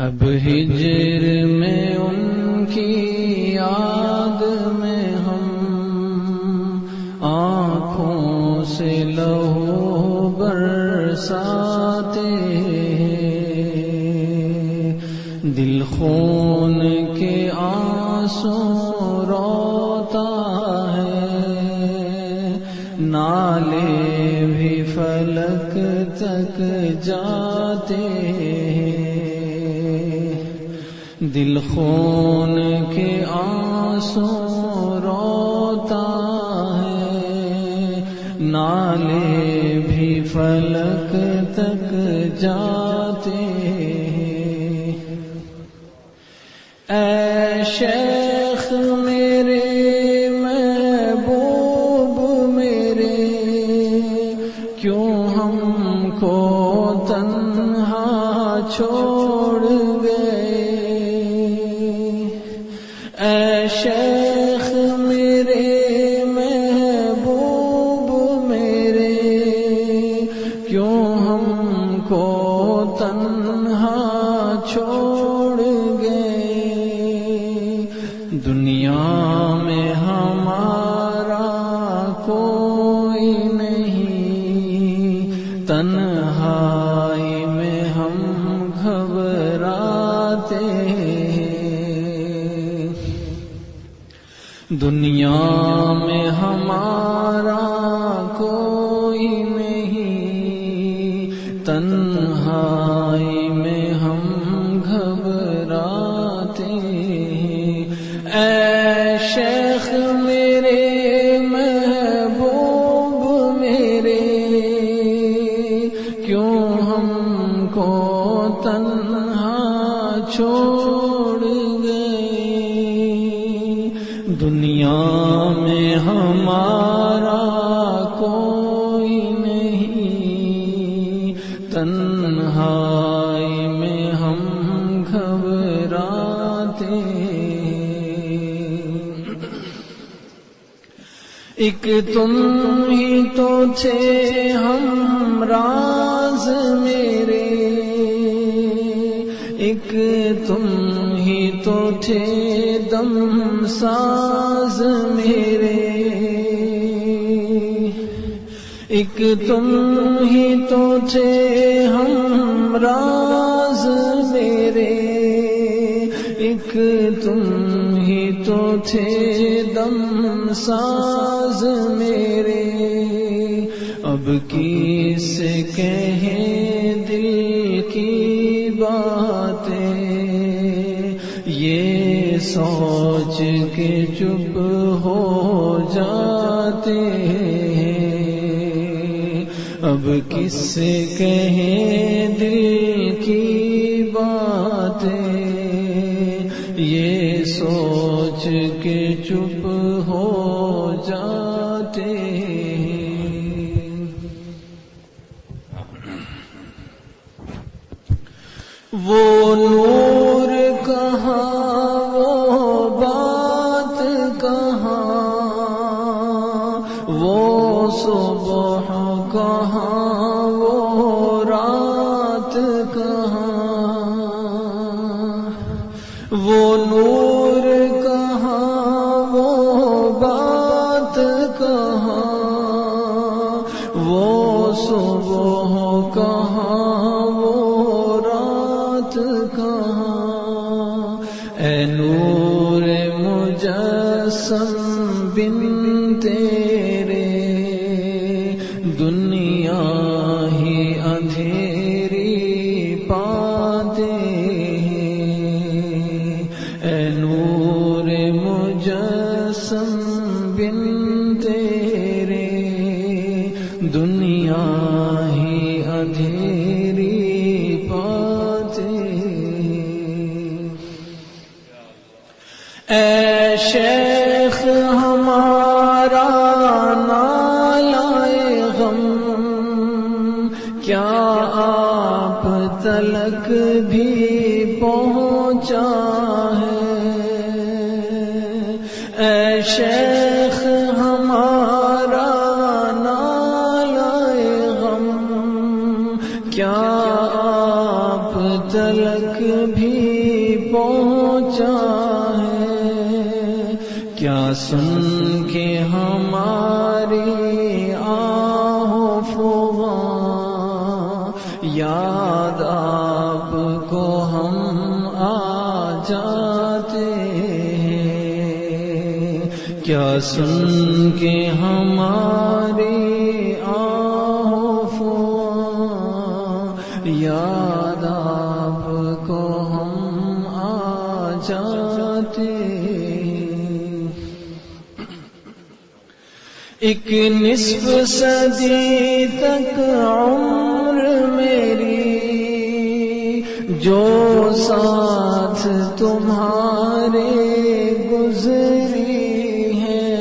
اب ہجر میں ان کی یاد میں ہم آنکھوں سے لہو برساتے دل خون کے آنسو روتا ہے نالے بھی فلک تک جاتے دل خون کے آنسو روتا ہے نالے بھی فلک تک جاتے اے شیخ میرے محبوب میرے کیوں ہم کو تنہا چھوڑ گئے اے شیخ میرے محبوب میرے کیوں ہم کو تنہا چھوڑ گئے دنیا میں ہمارا کوئی نہیں تنہائی میں ہم گھبراتے دنیا میں ہمارا کوئی نہیں تنہائی میں ہم گھبراتے اے شیخ میرے محبوب میرے کیوں ہم کو تنہا چھوڑ گئے دنیا میں ہمارا کوئی نہیں تنہائی میں ہم گھبراتے ایک تم ہی تو تھے ہم راز میرے ایک تم ہی تو تھے دم ساز میرے ایک تم ہی تو تھے ہم راز میرے ایک تم ہی تو تھے دم ساز میرے اب کس کہیں دل کی باتیں یہ سوچ کے چپ ہو جاتے اب کس سے کہیں دل کی باتیں یہ سوچ کے چپ ہو جاتے وہ نور کہاں وہ بات کہاں وہ صبح کہاں وہ رات کہاں وہ نور کہاں وہ بات کہاں وہ صبح کہاں وہ رات کہاں اے نور مجسم بن تیرے دنیا ہی اندھیری پاتے اے نور مجسم بن تیرے دنیا ہی اندھیری پاتے اے شیخ ہمارا نالائے غم کیا آپ تلک بھی پہنچا ہے اے شیخ ہمارا نالائے غم کیا آپ تلک بھی کیا سن کے ہماری آہ فغاں یاد آپ کو ہم آ جاتے ہیں، کیا سن کے ہماری آہ فغاں یاد آپ کو ہم آ جاتے ہیں۔ ایک نصف صدی تک عمر میری جو ساتھ تمہارے گزری ہے،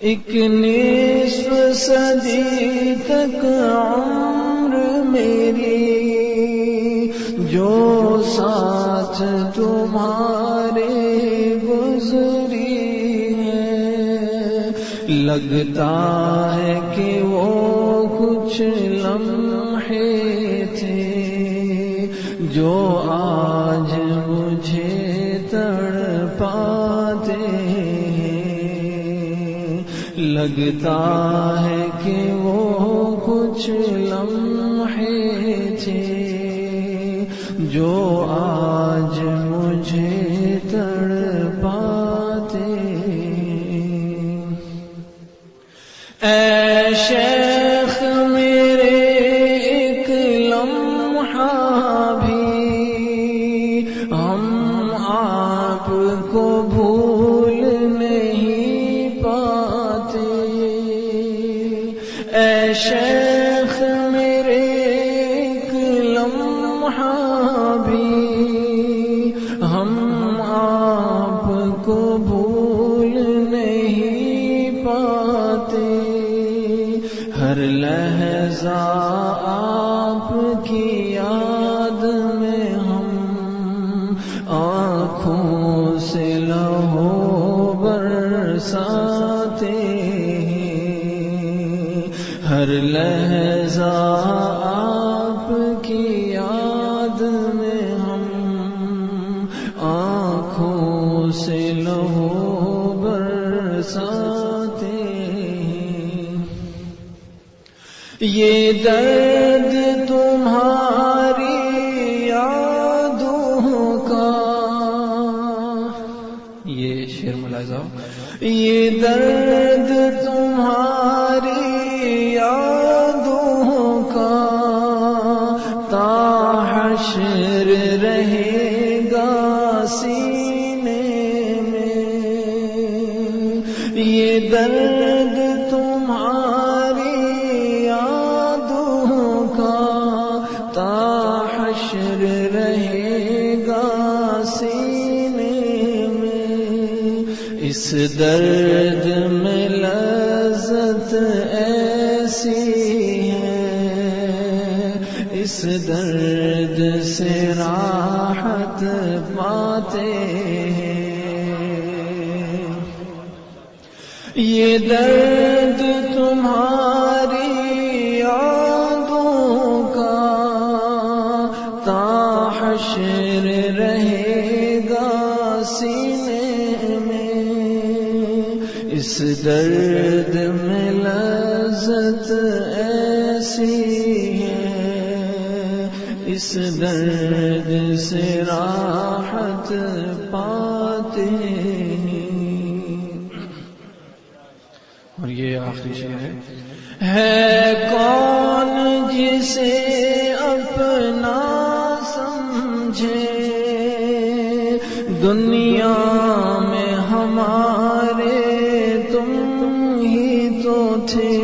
ایک نصف صدی تک عمر میری جو ساتھ تمہارے گزری ہے، لگتا ہے کہ وہ کچھ لمحے تھے جو آج مجھے تڑپاتے ہیں، لگتا ہے کہ وہ کچھ لمحے تھے جو آج مجھے تڑپاتے ہیں۔ اے شیخ میرے ایک لمحہ بھی ہم آپ کو بھول نہیں پاتے، اے شیخ میرے ایک لمحہ بھی ہم آپ کو بھول نہیں پاتے، ہر لحظہ آپ کی یاد میں ہم آنکھوں سے لہو برساتے ہیں، ہر لحظہ آپ کی یاد میں ہم آنکھوں سے لہو برساتے ہیں۔ یہ درد تمہاری یادوں کا، یہ شعر ملاحظہ، یہ درد تمہاری یادوں کا تا حشر رہے گا سینے میں، یہ درد تمہاری یادوں کا تا حشر رہے گا سینے میں، اس درد میں لذت ایسی ہے، اس درد سے راحت پاتے ہیں، یہ درد تمہاری یادوں کا تا حشر رہے گا سینے میں، اس درد میں لذت ایسی ہے، اس درد سے راحت پاتے ہیں۔ اور یہ آخری شعر ہے کون جسے اپنا سمجھے، دنیا میں ہمارے تم ہی تو تھے،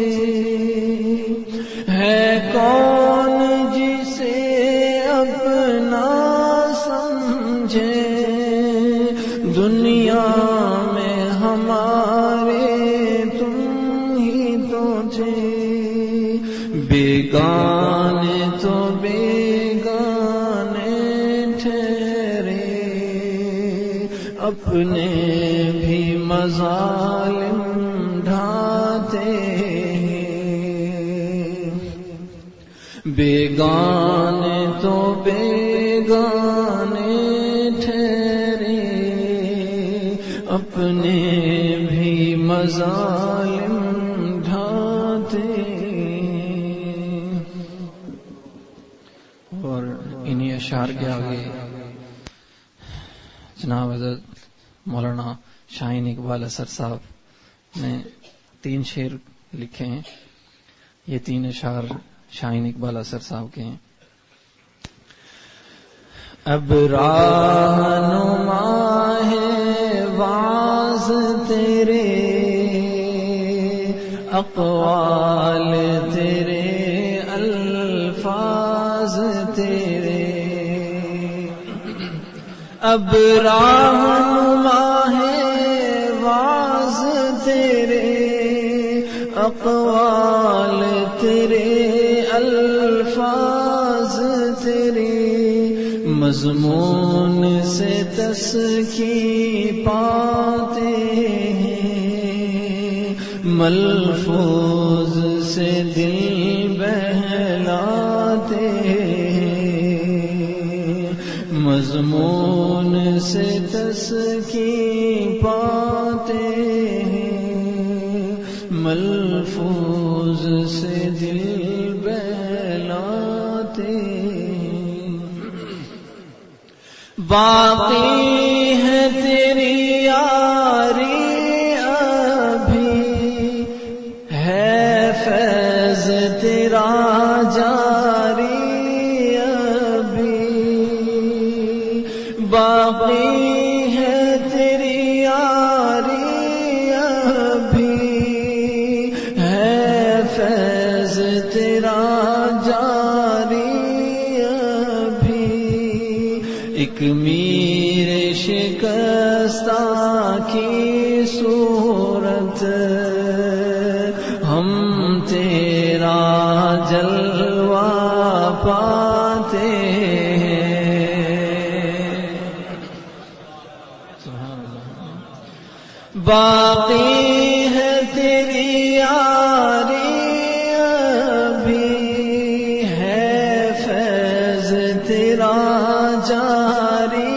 ہے کون جسے اپنا سمجھے، دنیا میں ہمارے تم ہی تو تھے، بیگانے تو بیگانے ٹھہرے، اپنے بھی مظالم ڈھاتے ہیں، بیگانے تو بیگانے ٹھہرے، مظالم ڈھاتے. اور انہی اشعار کے آگے جناب حضرت مولانا شاہین اقبال اثر صاحب نے 3 شعر لکھے ہیں. یہ 3 اشعار شاہین اقبال اثر صاحب کے ہیں. اب رہنما ہے واعظ تیرے، اقوال تیرے، الفاظ تیرے. اب رہنما ہے واعظ تیرے، اقوال تیرے، الفاظ تیرے. مضمون سے تسکین پاتے ہیں، ملفوظ سے دل بہلاتے ہیں. مضمون سے تسکین پاتے ہیں، ملفوظ سے دل بہلاتے ہیں. باقی ہے تیری یاری ابھی، ہے فیض تیرا جاری ابھی. باقی ہے تیری یاری ابھی، ہے فیض تیرا جاری. ایک میر شکستہ کی صورت، ہم تیرا جلوہ پاتے ہیں. باقی ہے تیری یاری ابھی، ہے فیض تیرا جاری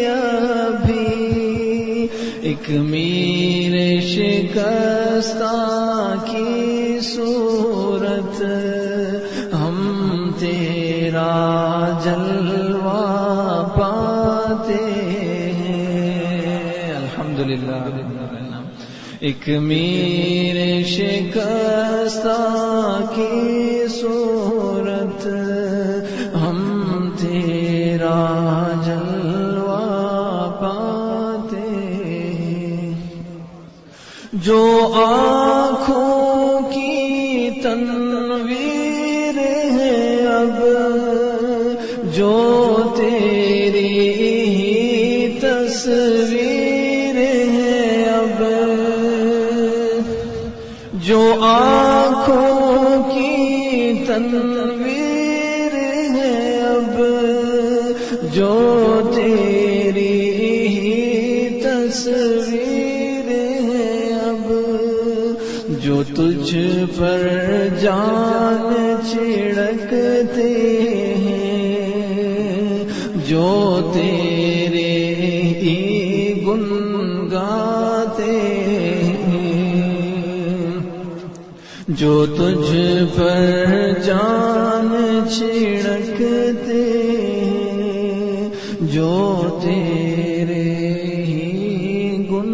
ابھی. ایک میر شکستہ کی صورت، ہم تیرا جلوہ پاتے ہیں. الحمدللہ. ایک میر شکستہ کی صورت، ہم تیرا جلوہ پاتے ہیں. جو آنکھوں کی تنویر ہے اب، جو تیری ہی تصویر ہے اب. جو آنکھوں کی تنویر ہے اب، جو تیری ہی تصویر ہے اب. جو تجھ پر جان چھڑکتے ہیں، جو تیرے ہی گن گاتے ہیں. جو تجھ پر جان چھڑکتے ہیں، جو تیرے ہی گن